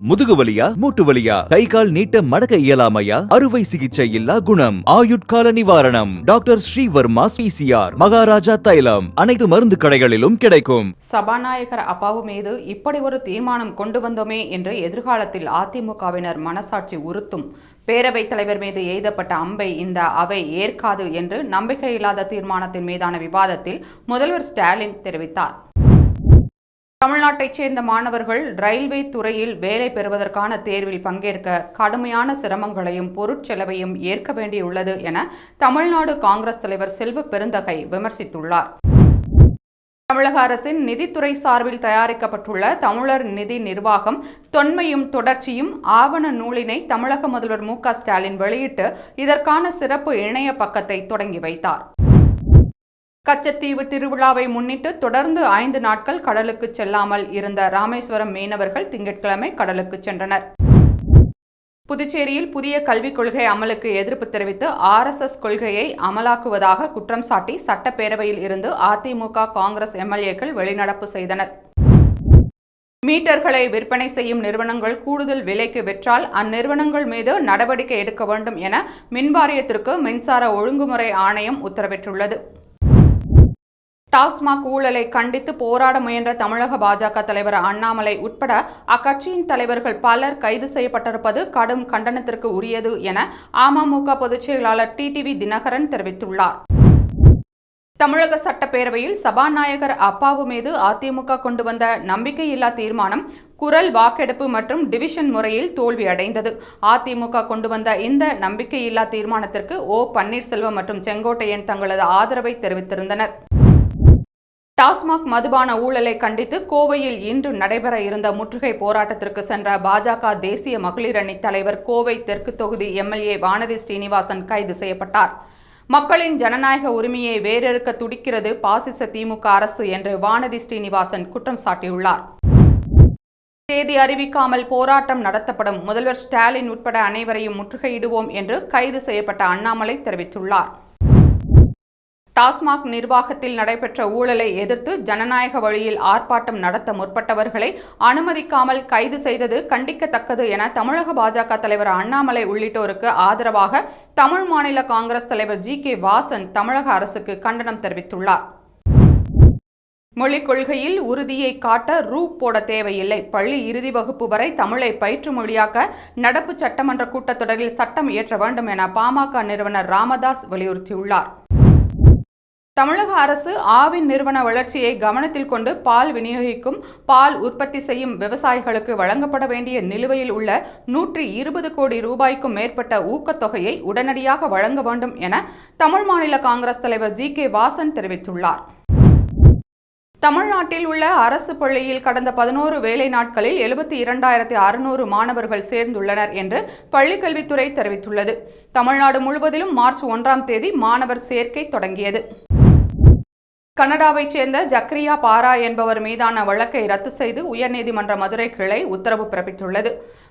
முதுகு வலியா மூட்டு வலியா கை கால் நீட்ட மடக்க இயலாமையா அறுவை சிகிச்சை இல்லா குணம் ஆயுட்கால நிவாரணம் டாக்டர் ஸ்ரீவர்மா பிசிஆர் மகாராஜா தைலம் அனைத்து மருந்து கடைகளிலும் கிடைக்கும். சபாநாயகர் அப்பாவு மீது இப்படி ஒரு தீர்மானம் கொண்டு வந்தோமே என்று எதிர்காலத்தில் அதிமுகவினர் மனசாட்சி உறுத்தும். பேரவைத் தலைவர் மீது எய்தப்பட்ட அம்பை இந்த அவை ஏற்காது என்று நம்பிக்கையில்லாத தீர்மானத்தின் மீதான விவாதத்தில் முதல்வர் ஸ்டாலின் தெரிவித்தார். தமிழ்நாட்டைச் சேர்ந்த மாணவர்கள் ரயில்வே துறையில் வேலை பெறுவதற்கான தேர்வில் பங்கேற்க கடுமையான சிரமங்களையும் பொருட்செலவையும் ஏற்க வேண்டியுள்ளது என தமிழ்நாடு காங்கிரஸ் தலைவர் செல்வ பெருந்தகை விமர்சித்துள்ளார். தமிழக அரசின் நிதித்துறை சார்பில் தயாரிக்கப்பட்டுள்ள தமிழர் நிதி நிர்வாகம் தொன்மையும் தொடர்ச்சியும் ஆவண நூலினை தமிழக முதல்வர் மு.க. ஸ்டாலின் வெளியிட்டு இதற்கான சிறப்பு இணைய பக்கத்தை தொடங்கி வைத்தார். கச்சத்தீவு திருவிழாவை முன்னிட்டு தொடர்ந்து 5 நாட்கள் கடலுக்கு செல்லாமல் இருந்த ராமேஸ்வரம் மீனவர்கள் திங்கட்கிழமை கடலுக்கு சென்றனர். புதுச்சேரியில் புதிய கல்விக் கொள்கை அமலுக்கு எதிர்ப்பு தெரிவித்து RSS கொள்கையை அமலாக்குவதாக குற்றம் சாட்டி சட்டப்பேரவையில் இருந்து அதிமுக காங்கிரஸ் எம்எல்ஏக்கள் வெளிநடப்பு செய்தனர். மீட்டர்களை விற்பனை செய்யும் நிறுவனங்கள் கூடுதல் விலைக்கு விற்றால் அந்நிறுவனங்கள் மீது நடவடிக்கை எடுக்க வேண்டும் என மின்வாரியத்திற்கு மின்சார ஒழுங்குமுறை ஆணையம் உத்தரவிட்டுள்ளது. டாஸ்மாக் ஊழலை கண்டித்து போராட முயன்ற தமிழக பாஜக தலைவர் அண்ணாமலை உட்பட அக்கட்சியின் தலைவர்கள் பலர் கைது செய்யப்பட்டிருப்பது கடும் கண்டனத்திற்கு உரியது என அமமுக பொதுச் செயலாளர் டிடிவி தினகரன் தெரிவித்துள்ளார். தமிழக சட்டப்பேரவையில் சபாநாயகர் அப்பாவு மீது அதிமுக கொண்டு வந்த நம்பிக்கையில்லா தீர்மானம் குரல் வாக்கெடுப்பு மற்றும் டிவிஷன் முறையில் தோல்வியடைந்தது. அதிமுக கொண்டு வந்த இந்த நம்பிக்கையில்லா தீர்மானத்திற்கு பன்னீர்செல்வம் மற்றும் செங்கோட்டையன் தங்களது ஆதரவை தெரிவித்திருந்தனர். டாஸ்மாக் மதுபான ஊழலை கண்டித்து கோவையில் இன்று நடைபெற இருந்த முற்றுகை போராட்டத்திற்கு சென்ற பாஜக தேசிய மகளிர் அணி தலைவர் கோவை தெற்கு தொகுதி எம்எல்ஏ வானதி ஸ்ரீனிவாசன் கைது செய்யப்பட்டார். மக்களின் ஜனநாயக உரிமையை வேறெடுக்க துடிக்கிறது பாசிச திமுக அரசு என்று வானதி ஸ்ரீனிவாசன் குற்றம் சாட்டியுள்ளார். தேதி அறிவிக்காமல் போராட்டம் நடத்தப்படும், முதல்வர் ஸ்டாலின் உட்பட அனைவரையும் முற்றுகையிடுவோம் என்று கைது செய்யப்பட்ட அண்ணாமலை தெரிவித்துள்ளார். டாஸ்மாக் நிர்வாகத்தில் நடைபெற்ற ஊழலை எதிர்த்து ஜனநாயக வழியில் ஆர்ப்பாட்டம் நடத்த முற்பட்டவர்களை அனுமதிக்காமல் கைது செய்தது கண்டிக்கத்தக்கது என தமிழக பாஜக தலைவர் அண்ணாமலை உள்ளிட்டோருக்கு ஆதரவாக தமிழ் மாநில காங்கிரஸ் தலைவர் ஜி.கே. வாசன் தமிழக அரசுக்கு கண்டனம் தெரிவித்துள்ளார். மொழிக் கொள்கையில் உறுதியை காட்ட போட தேவையில்லை. பள்ளி இறுதி வகுப்பு வரை தமிழை பயிற்று மொழியாக்க நடப்பு சட்டமன்ற கூட்டத்தொடரில் சட்டம் இயற்ற வேண்டும் என பாமக நிறுவனர் ராமதாஸ் வலியுறுத்தியுள்ளார். தமிழக அரசு ஆவின் நிறுவன வளர்ச்சியை கவனத்தில் கொண்டு பால் விநியோகிக்கும், பால் உற்பத்தி செய்யும் விவசாயிகளுக்கு வழங்கப்பட வேண்டிய நிலுவையில் உள்ள 120 கோடி ரூபாய்க்கும் மேற்பட்ட ஊக்கத்தொகையை உடனடியாக வழங்க வேண்டும் என தமிழ் மாநில காங்கிரஸ் தலைவர் ஜி.கே. வாசன் தெரிவித்துள்ளார். தமிழ்நாட்டில் உள்ள அரசு பள்ளியில் கடந்த 11 வேலை நாட்களில் 72,600 மாணவர்கள் சேர்ந்துள்ளனர் என்று பள்ளிக்கல்வித்துறை தெரிவித்துள்ளது. தமிழ்நாடு முழுவதிலும் மார்ச் 1ஆம் தேதி மாணவர் சேர்க்கை தொடங்கியது. கனடாவைச் சேர்ந்த ஜக்ரியா பாரா என்பவர் மீதான வழக்கை ரத்து செய்து உயர்நீதிமன்ற மதுரை கிளை உத்தரவு பிறப்பித்துள்ளது.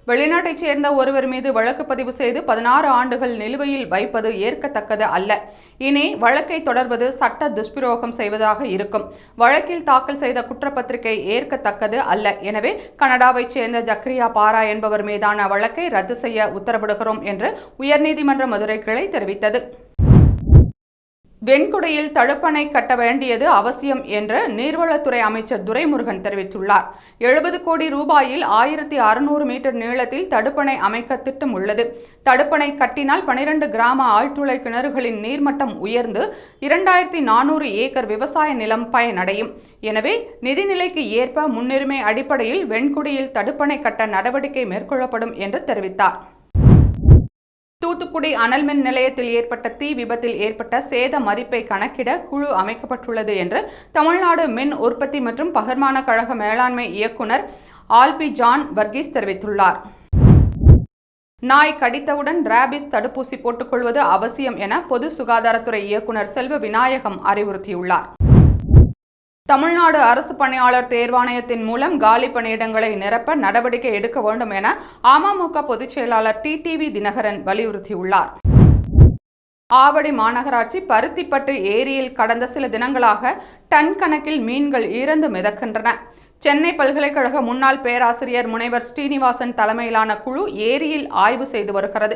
வெளிநாட்டைச் சேர்ந்த ஒருவர் மீது வழக்கு பதிவு செய்து 16 ஆண்டுகள் நிலுவையில் வைப்பது ஏற்கத்தக்கது அல்ல. இனி வழக்கை தொடர்வது சட்ட துஷ்பிரயோகம் செய்வதாக இருக்கும். வழக்கில் தாக்கல் செய்த குற்றப்பத்திரிகை ஏற்கத்தக்கது அல்ல. எனவே கனடாவைச் சேர்ந்த ஜக்ரியா பாரா என்பவர் மீதான வழக்கை ரத்து செய்ய உத்தரவிடுகிறோம் என்று உயர்நீதிமன்ற மதுரை கிளை தெரிவித்தது. வெண்குடையில் தடுப்பணை கட்ட வேண்டியது அவசியம் என்று நீர்வளத்துறை அமைச்சர் துரைமுருகன் தெரிவித்துள்ளார். 70 கோடி ரூபாயில் 1600 மீட்டர் நீளத்தில் தடுப்பணை அமைக்க திட்டம் உள்ளது. தடுப்பணை கட்டினால் 12 கிராம ஆழ்துளை கிணறுகளின் நீர்மட்டம் உயர்ந்து 2400 ஏக்கர் விவசாய நிலம் பயனடையும். எனவே நிதிநிலைக்கு ஏற்ப முன்னுரிமை அடிப்படையில் வெண்குடியில் தடுப்பணை கட்ட நடவடிக்கை மேற்கொள்ளப்படும் என்று தெரிவித்தார். தூத்துக்குடி அனல் மின் நிலையத்தில் ஏற்பட்ட தீ விபத்தில் ஏற்பட்ட சேத மதிப்பை கணக்கிட குழு அமைக்கப்பட்டுள்ளது என்று தமிழ்நாடு மின் உற்பத்தி மற்றும் பகிர்மான கழக மேலாண்மை இயக்குனர் ஆல்பி ஜான் வர்கீஸ் தெரிவித்துள்ளார். நாய் கடித்தவுடன் ராபிஸ் தடுப்பூசி போட்டுக்கொள்வது அவசியம் என பொது சுகாதாரத்துறை இயக்குனர் செல்வ விநாயகம் அறிவுறுத்தியுள்ளார். தமிழ்நாடு அரசு பணியாளர் தேர்வாணையத்தின் மூலம் காலி பணியிடங்களை நிரப்ப நடவடிக்கை எடுக்க வேண்டும் என அமமுக பொதுச் செயலாளர் டிடிவி தினகரன் வலியுறுத்தியுள்ளார். ஆவடி மாநகராட்சி பருத்திப்பட்டு ஏரியில் கடந்த சில தினங்களாக டன் கணக்கில் மீன்கள் இறந்து மிதக்கின்றன. சென்னை பல்கலைக்கழக முன்னாள் பேராசிரியர் முனைவர் ஸ்ரீனிவாசன் தலைமையிலான குழு ஏரியில் ஆய்வு செய்து வருகிறது.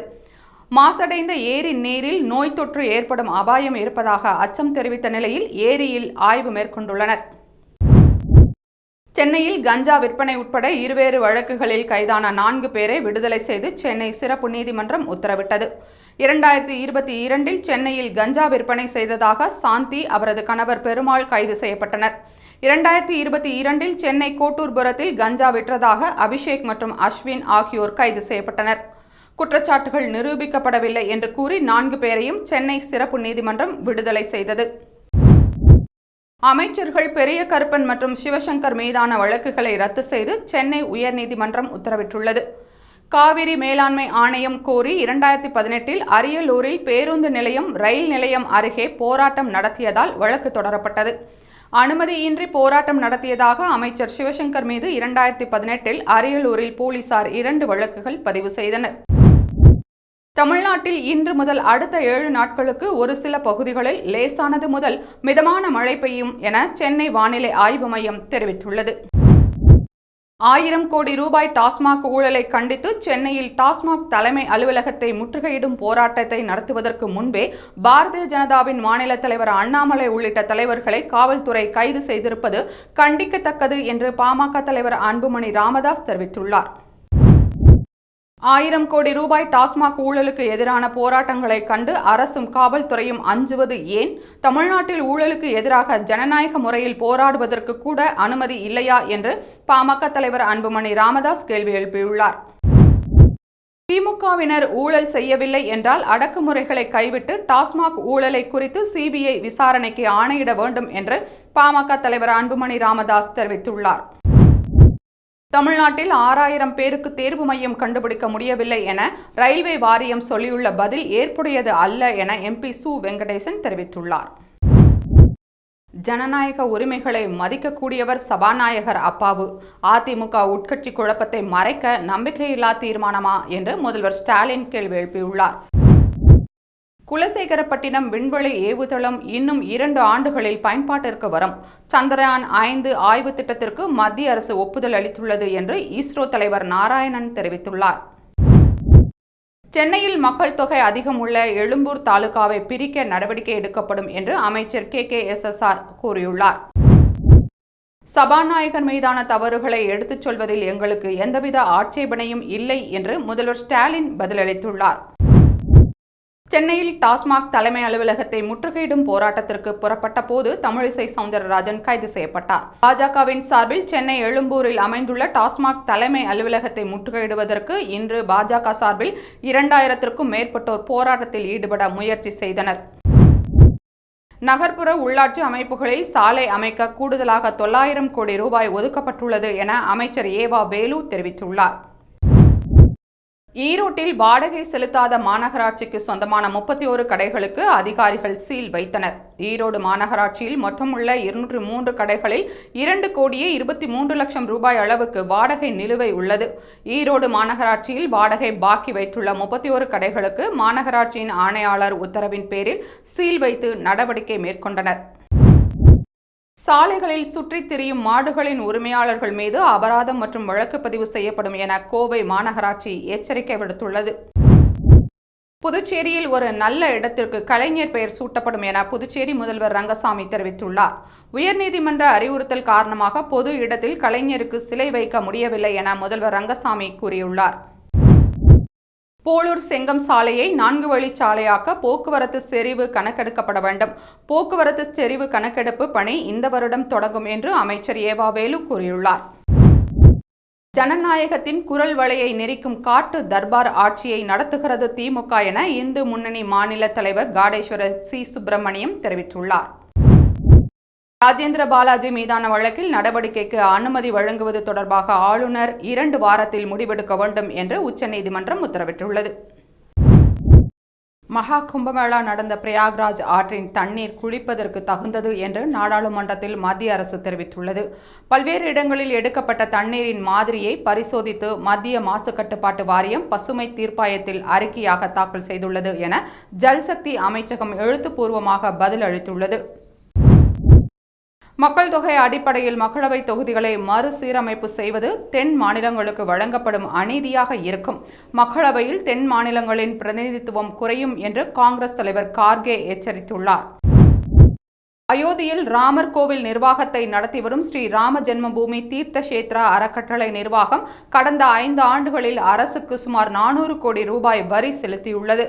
மாசடைந்த ஏரி நீரில் நோய் தொற்று ஏற்படும் அபாயம் இருப்பதாக அச்சம் தெரிவித்த நிலையில் ஏரியில் ஆய்வு மேற்கொண்டுள்ளனர். சென்னையில் கஞ்சா விற்பனை உட்பட இருவேறு வழக்குகளில் கைதான 4 பேரை விடுதலை செய்து சென்னை சிறப்பு நீதிமன்றம் உத்தரவிட்டது. 2022 சென்னையில் கஞ்சா விற்பனை செய்ததாக சாந்தி, அவரது கணவர் பெருமாள் கைது செய்யப்பட்டனர். 2022 சென்னை கோட்டூர்புரத்தில் கஞ்சா விற்றதாக அபிஷேக் மற்றும் அஸ்வின் ஆகியோர் கைது செய்யப்பட்டனர். குற்றச்சாட்டுகள் நிரூபிக்கப்படவில்லை என்று கூறி 4 பேரையும் சென்னை சிறப்பு நீதிமன்றம் விடுதலை செய்தது. அமைச்சர்கள் பெரிய கருப்பன் மற்றும் சிவசங்கர் மீதான வழக்குகளை ரத்து செய்து சென்னை உயர்நீதிமன்றம் உத்தரவிட்டுள்ளது. காவிரி மேலாண்மை ஆணையம் கோரி 2018 அரியலூரில் பேருந்து நிலையம், ரயில் நிலையம் அருகே போராட்டம் நடத்தியதால் வழக்கு தொடரப்பட்டது. அனுமதியின்றி போராட்டம் நடத்தியதாக அமைச்சர் சிவசங்கர் மீது 2018 அரியலூரில் போலீசார் 2 வழக்குகள் பதிவு செய்தனர். தமிழ்நாட்டில் இன்று முதல் அடுத்த 7 நாட்களுக்கு ஒரு சில பகுதிகளில் லேசானது முதல் மிதமான மழை பெய்யும் என சென்னை வானிலை ஆய்வு மையம் தெரிவித்துள்ளது. 1000 கோடி ரூபாய் டாஸ்மாக் ஊழலை கண்டித்து சென்னையில் டாஸ்மாக் தலைமை அலுவலகத்தை முற்றுகையிடும் போராட்டத்தை நடத்துவதற்கு முன்பே பாரதிய ஜனதாவின் மாநில தலைவர் அண்ணாமலை உள்ளிட்ட தலைவர்களை காவல்துறை கைது செய்திருப்பது கண்டிக்கத்தக்கது என்று பாமக தலைவர் அன்புமணி ராமதாஸ் தெரிவித்துள்ளார். 1000 கோடி ரூபாய் டாஸ்மாக் ஊழலுக்கு எதிரான போராட்டங்களை கண்டு அரசும் காவல்துறையும் அஞ்சுவது ஏன்? தமிழ்நாட்டில் ஊழலுக்கு எதிராக ஜனநாயக முறையில் போராடுவதற்கு கூட அனுமதி இல்லையா என்று பாமக தலைவர் அன்புமணி ராமதாஸ் கேள்வி எழுப்பியுள்ளார். திமுகவினர் ஊழல் செய்யவில்லை என்றால் அடக்குமுறைகளை கைவிட்டு டாஸ்மாக் ஊழலை குறித்து சிபிஐ விசாரணைக்கு ஆணையிட வேண்டும் என்று பாமக தலைவர் அன்புமணி ராமதாஸ் தெரிவித்துள்ளார். தமிழ்நாட்டில் 6000 பேருக்கு தேர்வு மையம் கண்டுபிடிக்க முடியவில்லை என ரயில்வே வாரியம் சொல்லியுள்ள பதில் ஏற்புடையது அல்ல என எம்பி சு வெங்கடேசன் தெரிவித்துள்ளார். ஜனநாயக உரிமைகளை மதிக்கக்கூடியவர் சபாநாயகர் அப்பாவு. அதிமுக உட்கட்சி குழப்பத்தை மறைக்க நம்பிக்கையில்லா தீர்மானமா என்று முதல்வர் ஸ்டாலின் கேள்வி எழுப்பியுள்ளார். குலசேகரப்பட்டினம் விண்வெளி ஏவுதளம் இன்னும் 2 ஆண்டுகளில் பயன்பாட்டிற்கு வரும். சந்திரயான் 5 ஆய்வு திட்டத்திற்கு மத்திய அரசு ஒப்புதல் அளித்துள்ளது என்று இஸ்ரோ தலைவர் நாராயணன் தெரிவித்துள்ளார். சென்னையில் மக்கள் தொகை அதிகம் உள்ள எழும்பூர் தாலுகாவை பிரிக்க நடவடிக்கை எடுக்கப்படும் என்று அமைச்சர் KKSSR கூறியுள்ளார். சபாநாயகர் மீதான தவறுகளை எடுத்துச் சொல்வதில் எங்களுக்கு எந்தவித ஆட்சேபனையும் இல்லை என்று முதல்வர் ஸ்டாலின் பதிலளித்துள்ளார். சென்னையில் டாஸ்மாக் தலைமை அலுவலகத்தை முற்றுகையிடும் போராட்டத்திற்கு புறப்பட்ட போது தமிழிசை சவுந்தரராஜன் கைது செய்யப்பட்டார். பாஜகவின் சார்பில் சென்னை எழும்பூரில் அமைந்துள்ள டாஸ்மாக் தலைமை அலுவலகத்தை முற்றுகையிடுவதற்கு இன்று பாஜக சார்பில் 2000க்கும் மேற்பட்டோர் போராட்டத்தில் ஈடுபட முயற்சி செய்தனர். நகர்ப்புற உள்ளாட்சி அமைப்புகளில் சாலை அமைக்க கூடுதலாக 900 கோடி ரூபாய் ஒதுக்கப்பட்டுள்ளது என அமைச்சர் ஏவா வேலு தெரிவித்துள்ளார். ஈரோட்டில் வாடகை செலுத்தாத மாநகராட்சிக்கு சொந்தமான 31 கடைகளுக்கு அதிகாரிகள் சீல் வைத்தனர். ஈரோடு மாநகராட்சியில் மொத்தமுள்ள 203 கடைகளில் 2,23,00,000 ரூபாய் அளவுக்கு வாடகை நிலுவை உள்ளது. ஈரோடு மாநகராட்சியில் வாடகை பாக்கி வைத்துள்ள 31 கடைகளுக்கு மாநகராட்சியின் ஆணையாளர் உத்தரவின் பேரில் சீல் வைத்து நடவடிக்கை மேற்கொண்டனர். சாலைகளில் சுற்றித் திரியும் மாடுகளின் உரிமையாளர்கள் மீது அபராதம் மற்றும் வழக்கு பதிவு செய்யப்படும் என கோவை மாநகராட்சி எச்சரிக்கை விடுத்துள்ளது. புதுச்சேரியில் ஒரு நல்ல இடத்திற்கு கலைஞர் பெயர் சூட்டப்படும் என புதுச்சேரி முதல்வர் ரங்கசாமி தெரிவித்துள்ளார். உயர்நீதிமன்ற அறிவுறுத்தல் காரணமாக பொது இடத்தில் கலைஞருக்கு சிலை வைக்க முடியவில்லை என முதல்வர் ரங்கசாமி கூறியுள்ளார். போளூர் செங்கம் சாலையை 4 வழிச்சாலையாக்க போக்குவரத்து செறிவு கணக்கெடுக்கப்பட வேண்டும். போக்குவரத்து செறிவு கணக்கெடுப்பு பணி இந்த வருடம் தொடங்கும் என்று அமைச்சர் ஏவா வேலு கூறியுள்ளார். ஜனநாயகத்தின் குரல் வளையை நெரிக்கும் காட்டு தர்பார் ஆட்சியை நடத்துகிறது திமுக என இந்து முன்னணி மாநில தலைவர் காடேஸ்வரர் சி. சுப்பிரமணியம் தெரிவித்துள்ளார். ராஜேந்திர பாலாஜி மீதான வழக்கில் நடவடிக்கைக்கு அனுமதி வழங்குவது தொடர்பாக ஆளுநர் 2 வாரத்தில் முடிவெடுக்க வேண்டும் என்று உச்சநீதிமன்றம் உத்தரவிட்டுள்ளது. மகா கும்பமேளா நடந்த பிரயாக்ராஜ் ஆற்றின் தண்ணீர் குளிப்பதற்கு தகுந்தது என்று நாடாளுமன்றத்தில் மத்திய அரசு தெரிவித்துள்ளது. பல்வேறு இடங்களில் எடுக்கப்பட்ட தண்ணீரின் மாதிரியை பரிசோதித்து மத்திய மாசு கட்டுப்பாட்டு வாரியம் பசுமை தீர்ப்பாயத்தில் அறிக்கையாக தாக்கல் செய்துள்ளது என ஜல்சக்தி அமைச்சகம் எழுத்துப்பூர்வமாக பதில் அளித்துள்ளது. மக்கள் தொகை அடிப்படையில் மக்களவை தொகுதிகளை மறுசீரமைப்பு செய்வது தென் மாநிலங்களுக்கு வழங்கப்படும் அநீதியாக இருக்கும். மக்களவையில் தென் மாநிலங்களின் பிரதிநிதித்துவம் குறையும் என்று காங்கிரஸ் தலைவர் கார்கே எச்சரித்துள்ளார். அயோத்தியில் ராமர் கோவில் நிர்வாகத்தை நடத்தி வரும் ஸ்ரீ ராம ஜென்மபூமி தீர்த்த கஷேத்ரா அறக்கட்டளை நிர்வாகம் கடந்த 5 ஆண்டுகளில் அரசுக்கு சுமார் 400 கோடி ரூபாய் வரி செலுத்தியுள்ளது.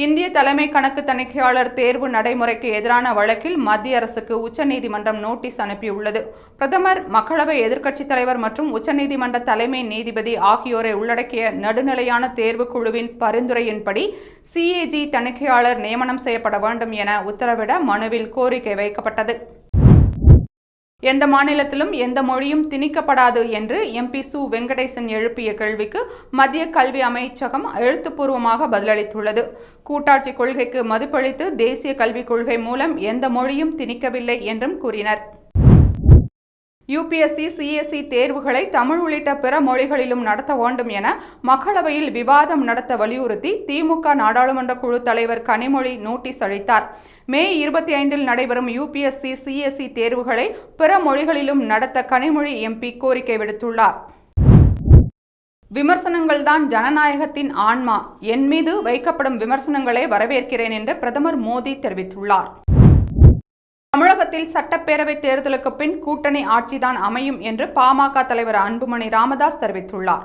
இந்திய தலைமை கணக்கு தணிக்கையாளர் தேர்வு நடைமுறைக்கு எதிரான வழக்கில் மத்திய அரசுக்கு உச்சநீதிமன்றம் நோட்டீஸ் அனுப்பியுள்ளது. பிரதமர், மக்களவை எதிர்க்கட்சித் தலைவர் மற்றும் உச்சநீதிமன்ற தலைமை நீதிபதி ஆகியோரை உள்ளடக்கிய நடுநிலையான தேர்வு குழுவின் பரிந்துரையின்படி CAG தணிக்கையாளர் நியமனம் செய்யப்பட வேண்டும் என உத்தரவிட மனுவில் கோரிக்கை வைக்கப்பட்டது. எந்த மாநிலத்திலும் எந்த மொழியும் திணிக்கப்படாது என்று MP சு வெங்கடேசன் எழுப்பிய கேள்விக்கு மத்திய கல்வி அமைச்சகம் எழுத்துப்பூர்வமாக பதிலளித்துள்ளது. கூட்டாட்சி கொள்கைக்கு மதிப்பளித்து தேசிய கல்விக் கொள்கை மூலம் எந்த மொழியும் திணிக்கவில்லை என்றும் கூறினர். UPSC, CSE தேர்வுகளை தமிழ் உள்ளிட்ட பிற மொழிகளிலும் நடத்த வேண்டும் என மக்களவையில் விவாதம் நடத்த வலியுறுத்தி திமுக நாடாளுமன்ற குழு தலைவர் கனிமொழி நோட்டீஸ் அளித்தார். மே 25 நடைபெறும் UPSC, CSE தேர்வுகளை பிற மொழிகளிலும் நடத்த கனிமொழி MP கோரிக்கை விடுத்துள்ளார். விமர்சனங்கள்தான் ஜனநாயகத்தின் ஆன்மா. என் மீது வைக்கப்படும் விமர்சனங்களை வரவேற்கிறேன் என்று பிரதமர் மோடி தெரிவித்துள்ளார். தமிழகத்தில் சட்டப்பேரவை தேர்தலுக்கு பின் கூட்டணி ஆட்சிதான் அமையும் என்று பாமக தலைவர் அன்புமணி ராமதாஸ் தெரிவித்துள்ளார்.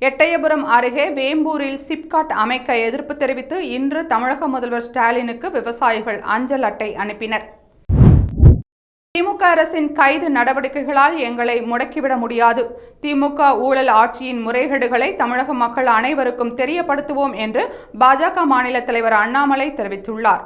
எட்டயபுரம் அருகே வேம்பூரில் சிப்காட் அமைக்க எதிர்ப்பு தெரிவித்து இன்று தமிழக முதல்வர் ஸ்டாலினுக்கு விவசாயிகள் அஞ்சல் அட்டை அனுப்பினர். திமுக அரசின் கைது நடவடிக்கைகளால் எங்களை முடக்கிவிட முடியாது. திமுக ஊழல் ஆட்சியின் முறைகேடுகளை தமிழக மக்கள் அனைவருக்கும் தெரியப்படுத்துவோம் என்று பாஜக மாநில தலைவர் அண்ணாமலை தெரிவித்துள்ளார்.